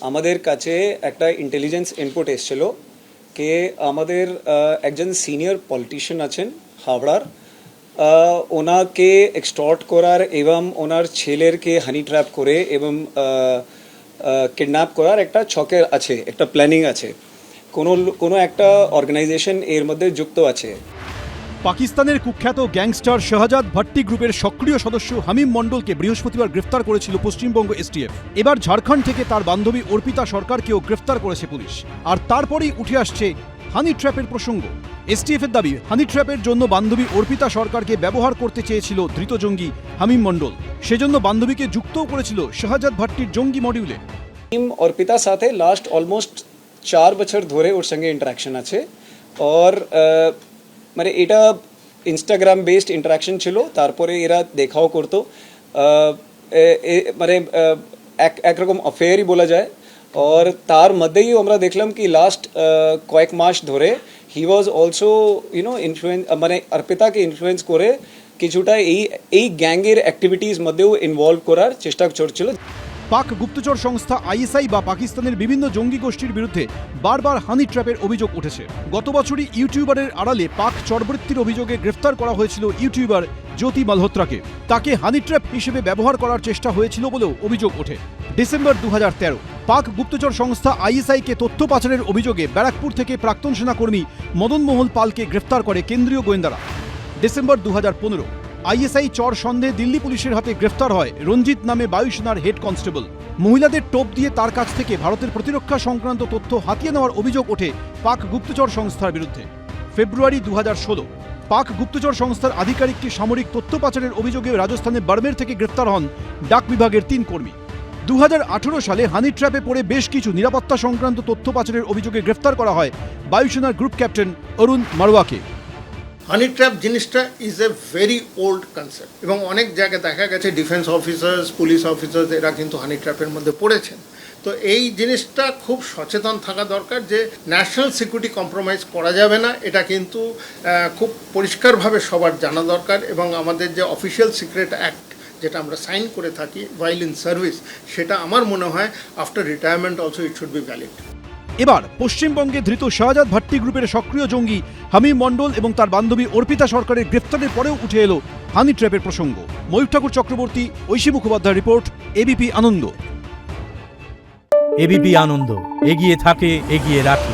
আমাদের কাছে একটা ইন্টেলিজেন্স ইনপুট এসেছিল যে আমাদের একজন সিনিয়র পলিটিশিয়ান আছেন হাওড়ার, ওনাকে এক্সটর্ট করার এবং ওনার ছেলেরকে হানি ট্র্যাপ করে এবং কিডন্যাপ করার একটা ছকে আছে, একটা প্ল্যানিং আছে, কোনো একটা অর্গানাইজেশন এর মধ্যে যুক্ত আছে। পাকিস্তানের কুখ্যাত গ্যাংস্টার শাহজাদ ভাট্টি গ্রুপের সক্রিয় সদস্য হামিম মণ্ডলকে বৃহস্পতিবার গ্রেফতার করেছিল পশ্চিমবঙ্গ এসটিএফ। এবার ঝাড়খণ্ড থেকে তার বান্ধবী অর্পিতা সরকারকেও গ্রেফতার করেছে পুলিশ। আর তারপরেই উঠে আসছে হানি ট্র্যাপের প্রসঙ্গ। এসটিএফের দাবি, হানি ট্র্যাপের জন্য বান্ধবী অর্পিতা সরকারকে ব্যবহার করতে চেয়েছিল ধৃত জঙ্গি হামিম মণ্ডল। সেজন্য বান্ধবীকে যুক্তও করেছিল শাহজাদ ভাট্টির জঙ্গি মডিউলে। হামিম অর্পিতার সাথে লাস্ট অলমোস্ট 4 বছর ধরে ওর সঙ্গে ইন্টারাকশন আছে। আর মানে এটা ইনস্টাগ্রাম বেসড ইন্টারাকশন ছিল, তারপরে এরা দেখাও করতো, মানে একরকম অফেয়ারই বলা যায়। আর তার মধ্যেই আমরা দেখলাম কি লাস্ট কয়েক মাস ধরে হি ওয়াজ অলসো ইনফ্লুয়েন্স, মানে অর্পিতাকে ইনফ্লুয়েন্স করে কিছুটা এই গ্যাংয়ের অ্যাক্টিভিটিস মধ্যেও ইনভলভ করার চেষ্টা করছিল। পাক গুপ্তচর সংস্থা আইএসআই বা পাকিস্তানের বিভিন্ন জঙ্গি গোষ্ঠীর বিরুদ্ধে বারবার হানি ট্র্যাপের অভিযোগ উঠেছে। গত বছরই ইউটিউবারের আড়ালে পাক চরবৃত্তির অভিযোগে গ্রেফতার করা হয়েছিল ইউটিউবার জ্যোতি মালহোত্রাকে। তাকে হানি ট্র্যাপ হিসেবে ব্যবহার করার চেষ্টা হয়েছিল বলেও অভিযোগ ওঠে। ডিসেম্বর 2013 পাক গুপ্তচর সংস্থা আইএসআইকে তথ্য পাচারের অভিযোগে ব্যারাকপুর থেকে প্রাক্তন সেনাকর্মী মদন মোহন পালকে গ্রেফতার করে কেন্দ্রীয় গোয়েন্দারা। ডিসেম্বর 2015 আইএসআই চর সন্দেহে দিল্লি পুলিশের হাতে গ্রেফতার হয় রঞ্জিত নামে বায়ুসেনার হেড কনস্টেবল। মহিলাদের টোপ দিয়ে তার কাছ থেকে ভারতের প্রতিরক্ষা সংক্রান্ত তথ্য হাতিয়ে নেওয়ার অভিযোগ ওঠে পাক গুপ্তচর সংস্থার বিরুদ্ধে। ফেব্রুয়ারি 2016 পাক গুপ্তচর সংস্থার আধিকারিককে সামরিক তথ্য পাচারের অভিযোগে রাজস্থানের বার্মের থেকে গ্রেফতার হন ডাক বিভাগের 3 কর্মী। 2018 সালে হানি ট্র্যাপে পড়ে বেশ কিছু নিরাপত্তা সংক্রান্ত তথ্য পাচারের অভিযোগে গ্রেফতার করা হয় বায়ুসেনার গ্রুপ ক্যাপ্টেন অরুণ মারওয়াকে। হানি ট্র্যাপ জিনিসটা is a very old concept এবং অনেক জায়গায় দেখা গেছে ডিফেন্স অফিসার্স, পুলিশ অফিসার্স এরা কিন্তু হানি ট্র্যাপের মধ্যে পড়েছেন। তো এই জিনিসটা খুব সচেতন থাকা দরকার যে ন্যাশনাল সিকিউরিটি কম্প্রোমাইজ করা যাবে না, এটা কিন্তু খুব পরিষ্কারভাবে সবার জানা দরকার। এবং আমাদের যে অফিসিয়াল সিক্রেট অ্যাক্ট যেটা আমরা সাইন করে থাকি ওয়াইল ইন সার্ভিস, সেটা আমার মনে হয় after retirement also it should be valid. এবার পশ্চিমবঙ্গে ধৃত শাহজাদ ভাট্টি গ্রুপের সক্রিয় জঙ্গি হামিম মণ্ডল এবং তার বান্ধবী অর্পিতা সরকারের গ্রেফতারের পরেও উঠে এলো হানি ট্র্যাপের প্রসঙ্গ। ময়ূর ঠাকুর চক্রবর্তী, ঐশী মুখোপাধ্যায় রিপোর্ট, এবিপি আনন্দ। এবিপি আনন্দ এগিয়ে থাকে, এগিয়ে রাখে।